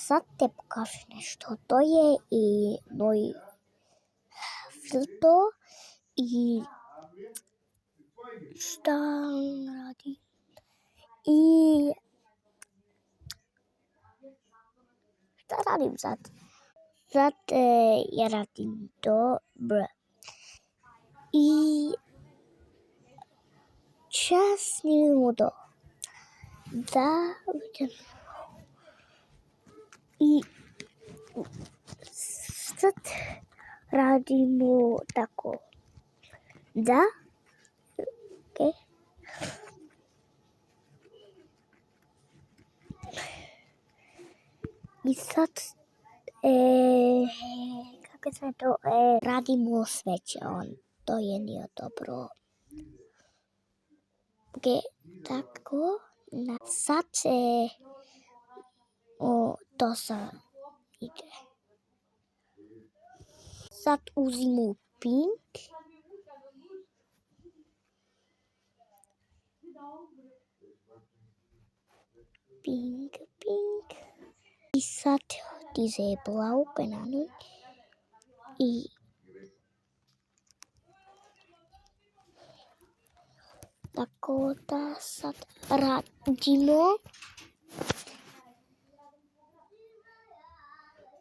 Sad te pokažem nešto. To je i moj filter i šta radi. I šta radim sad? Sad ja radim dobro. I čas snimimo to. Da vidim. I sad radimo tako. Da. Okay. I sad kako se to radimo sveće on. To je nije dobro. Ok, tako. Sad to sad ide. Sad uzimo pink. Pink. I sad diese blau, keine Ahnung. I tako da sad radimo.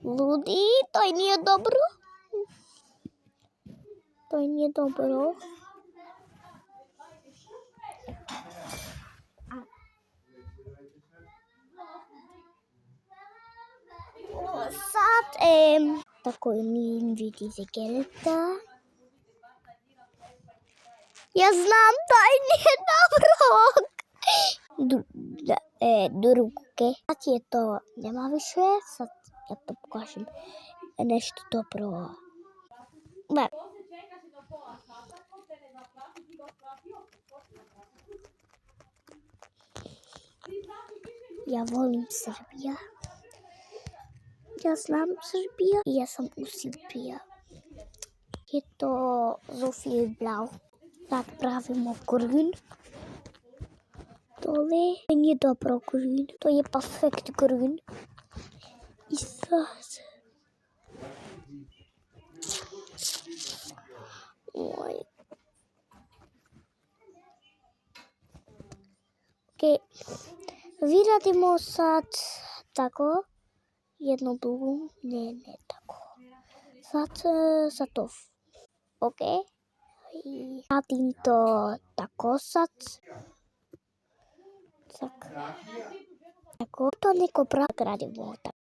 Ljudi, to nije dobro. To nije dobro. Sad tako mi vidi se gelta. Ja znam da nije dobro. Druge. Sad je to nema više. Sad ja to pokažem nešto dobro. Ne. Ja volim Srbija. Ja znam Srbija i ja sam u Srbija. Je to so viel blau. Sad pravimo grün. Dole nije dobro grün. To je perfekt grün. I sad ok. Vi radimo sad tako. Jednu drugu. Ne tako. Sad to. Ok. I radim to tako sad. Tako to neko pravi radimo tako.